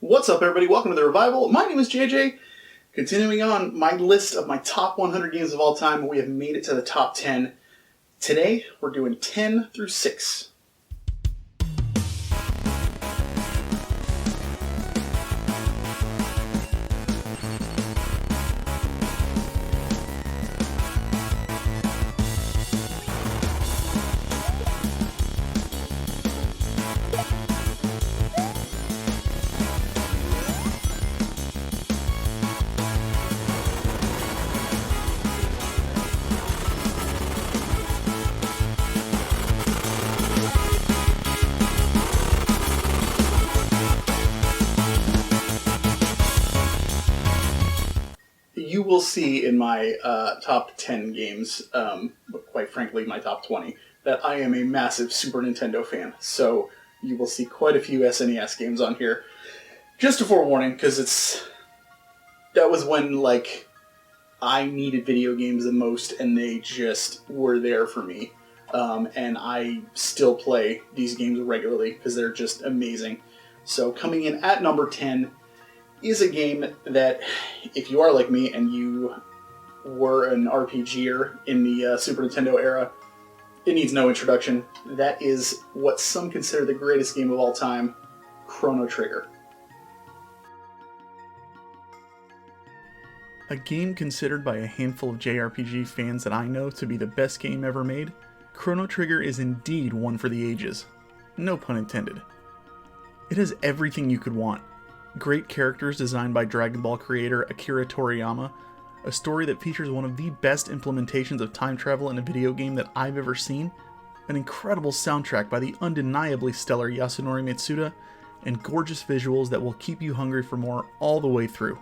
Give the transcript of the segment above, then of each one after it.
What's up, everybody? Welcome to The Revival. My name is JJ. Continuing on my list of my top 100 games of all time, we have made it to the top 10. Today, we're doing 10 through 6. You will see in my top 10 games, but quite frankly my top 20, that I am a massive Super Nintendo fan. So you will see quite a few SNES games on here. Just a forewarning, because that was when I needed video games the most, and they just were there for me. And I still play these games regularly because they're just amazing. So coming in at number 10 is a game that, if you are like me and you were an RPGer in the Super Nintendo era, it needs no introduction. That is what some consider the greatest game of all time, Chrono Trigger. A game considered by a handful of JRPG fans that I know to be the best game ever made, Chrono Trigger is indeed one for the ages. No pun intended. It has everything you could want. Great characters designed by Dragon Ball creator Akira Toriyama, a story that features one of the best implementations of time travel in a video game that I've ever seen, an incredible soundtrack by the undeniably stellar Yasunori Mitsuda, and gorgeous visuals that will keep you hungry for more all the way through.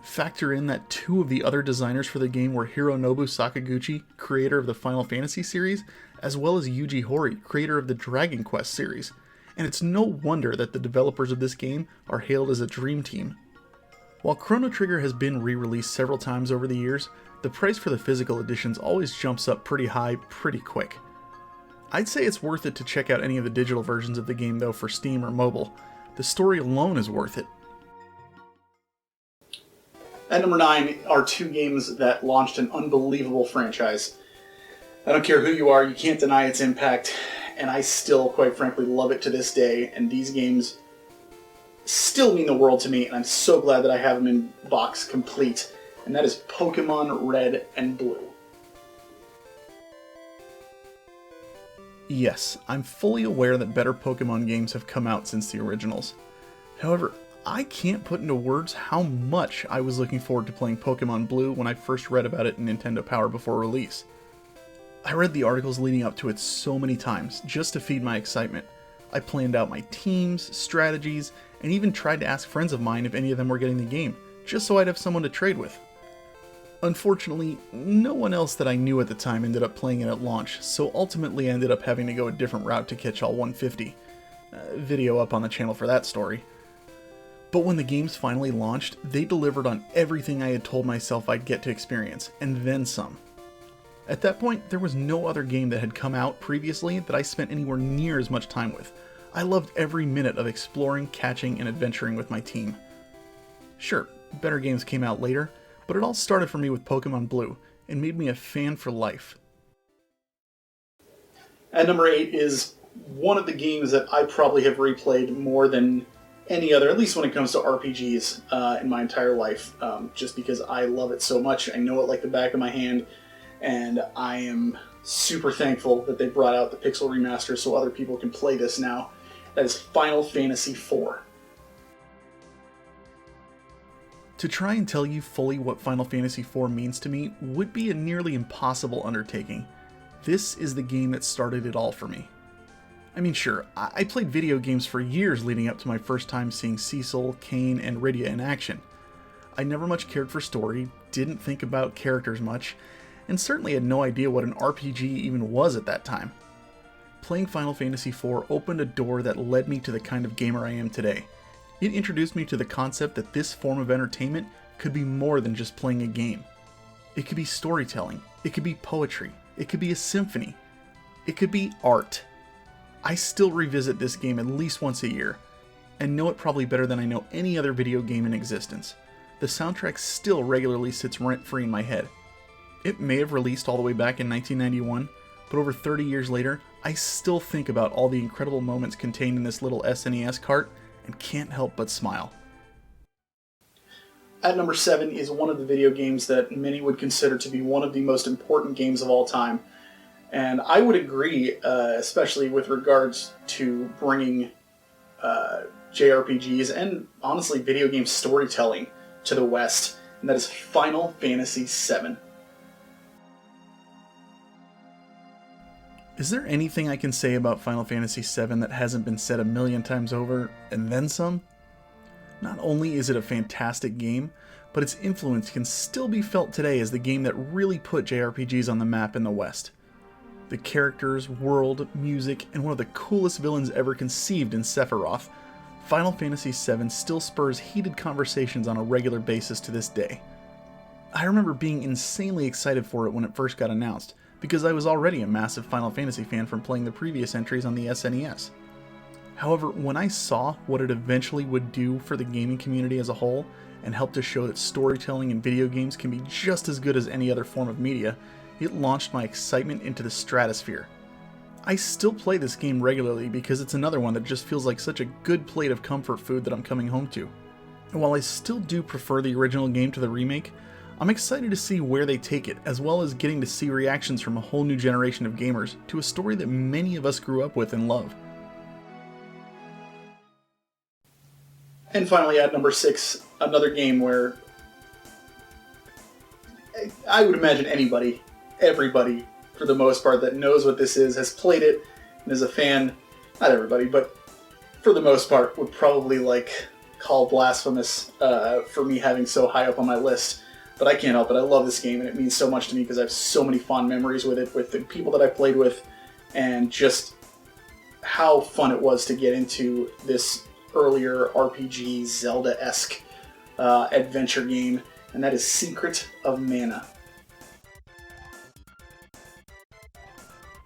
Factor in that two of the other designers for the game were Hironobu Sakaguchi, creator of the Final Fantasy series, as well as Yuji Horii, creator of the Dragon Quest series, and it's no wonder that the developers of this game are hailed as a dream team. While Chrono Trigger has been re-released several times over the years, the price for the physical editions always jumps up pretty high pretty quick. I'd say it's worth it to check out any of the digital versions of the game though for Steam or mobile. The story alone is worth it. At number 9 are two games that launched an unbelievable franchise. I don't care who you are, you can't deny its impact, and I still, quite frankly, love it to this day, and these games still mean the world to me, and I'm so glad that I have them in box complete, and that is Pokemon Red and Blue. Yes, I'm fully aware that better Pokemon games have come out since the originals. However, I can't put into words how much I was looking forward to playing Pokemon Blue when I first read about it in Nintendo Power before release. I read the articles leading up to it so many times, just to feed my excitement. I planned out my teams, strategies, and even tried to ask friends of mine if any of them were getting the game, just so I'd have someone to trade with. Unfortunately, no one else that I knew at the time ended up playing it at launch, so ultimately I ended up having to go a different route to catch all 150. Video up on the channel for that story. But when the games finally launched, they delivered on everything I had told myself I'd get to experience, and then some. At that point, there was no other game that had come out previously that I spent anywhere near as much time with. I loved every minute of exploring, catching, and adventuring with my team. Sure, better games came out later, but it all started for me with Pokemon Blue, and made me a fan for life. At number 8 is one of the games that I probably have replayed more than any other, at least when it comes to RPGs, in my entire life, just because I love it so much. I know it like the back of my hand. And I am super thankful that they brought out the Pixel Remaster so other people can play this now. That is Final Fantasy IV. To try and tell you fully what Final Fantasy IV means to me would be a nearly impossible undertaking. This is the game that started it all for me. I mean, sure, I played video games for years leading up to my first time seeing Cecil, Kain, and Rydia in action. I never much cared for story, didn't think about characters much, and certainly had no idea what an RPG even was at that time. Playing Final Fantasy IV opened a door that led me to the kind of gamer I am today. It introduced me to the concept that this form of entertainment could be more than just playing a game. It could be storytelling, it could be poetry, it could be a symphony, it could be art. I still revisit this game at least once a year. and know it probably better than I know any other video game in existence. The soundtrack still regularly sits rent-free in my head. It may have released all the way back in 1991, but over 30 years later, I still think about all the incredible moments contained in this little SNES cart and can't help but smile. At number 7 is one of the video games that many would consider to be one of the most important games of all time. And I would agree, especially with regards to bringing JRPGs and, honestly, video game storytelling to the West, and that is Final Fantasy VII. Is there anything I can say about Final Fantasy VII that hasn't been said a million times over, and then some? Not only is it a fantastic game, but its influence can still be felt today as the game that really put JRPGs on the map in the West. The characters, world, music, and one of the coolest villains ever conceived in Sephiroth, Final Fantasy VII still spurs heated conversations on a regular basis to this day. I remember being insanely excited for it when it first got announced, because I was already a massive Final Fantasy fan from playing the previous entries on the SNES. However, when I saw what it eventually would do for the gaming community as a whole, and help to show that storytelling in video games can be just as good as any other form of media, it launched my excitement into the stratosphere. I still play this game regularly because it's another one that just feels like such a good plate of comfort food that I'm coming home to. And while I still do prefer the original game to the remake, I'm excited to see where they take it, as well as getting to see reactions from a whole new generation of gamers to a story that many of us grew up with and love. And finally, at number 6, another game where I would imagine everybody, for the most part, that knows what this is, has played it, and is a fan. Not everybody, but for the most part, would probably call blasphemous for me having so high up on my list. But I can't help it. I love this game, and it means so much to me because I have so many fond memories with it, with the people that I played with, and just how fun it was to get into this earlier RPG Zelda-esque adventure game, and that is Secret of Mana.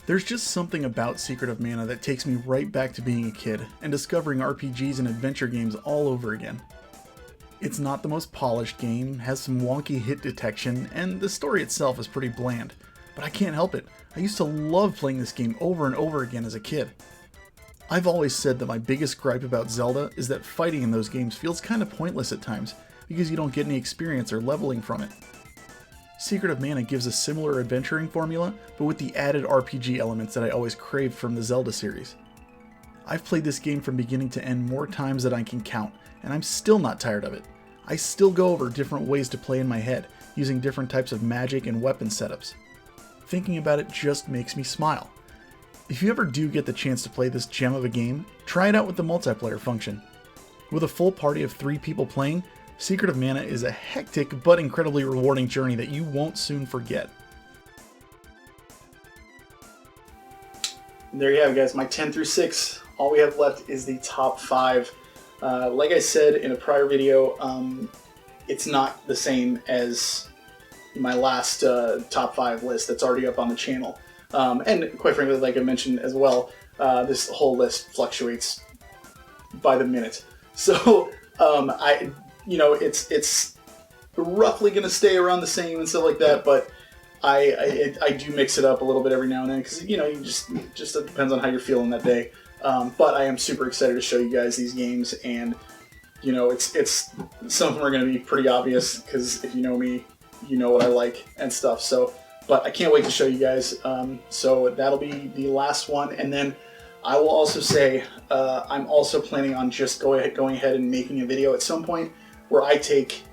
There's just something about Secret of Mana that takes me right back to being a kid and discovering RPGs and adventure games all over again. It's not the most polished game, has some wonky hit detection, and the story itself is pretty bland, but I can't help it. I used to love playing this game over and over again as a kid. I've always said that my biggest gripe about Zelda is that fighting in those games feels kind of pointless at times, because you don't get any experience or leveling from it. Secret of Mana gives a similar adventuring formula, but with the added RPG elements that I always craved from the Zelda series. I've played this game from beginning to end more times than I can count, and I'm still not tired of it. I still go over different ways to play in my head, using different types of magic and weapon setups. Thinking about it just makes me smile. If you ever do get the chance to play this gem of a game, try it out with the multiplayer function. With a full party of 3 people playing, Secret of Mana is a hectic but incredibly rewarding journey that you won't soon forget. And there you have it, guys, my 10 through 6. All we have left is the top 5. Like I said in a prior video, it's not the same as my last top 5 list that's already up on the channel. And quite frankly, like I mentioned as well, this whole list fluctuates by the minute. So it's roughly going to stay around the same and stuff like that, but I do mix it up a little bit every now and then because you just it depends on how you're feeling that day. But I am super excited to show you guys these games, and it's some of them are going to be pretty obvious because if you know me, you know what I like and stuff. So, but I can't wait to show you guys. So that'll be the last one, and then I will also say I'm also planning on just going ahead and making a video at some point where I take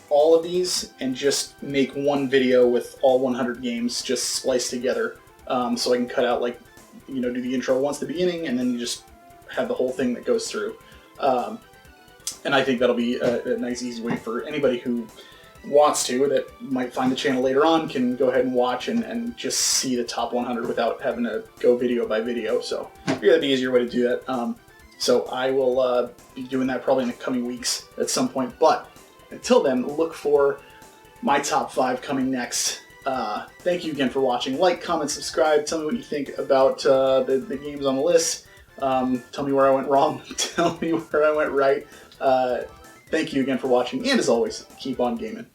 all of these and just make one video with all 100 games just spliced together, so I can cut out do the intro once at the beginning, and then you just have the whole thing that goes through. And I think that'll be a nice, easy way for anybody who wants to, that might find the channel later on, can go ahead and watch and just see the top 100 without having to go video by video. So I figured that'd be an easier way to do that. So I will be doing that probably in the coming weeks at some point. But until then, look for my top 5 coming next. Thank you again for watching. Like, comment, subscribe. Tell me what you think about the games on the list. Tell me where I went wrong. Tell me where I went right. Thank you again for watching, and as always, keep on gaming.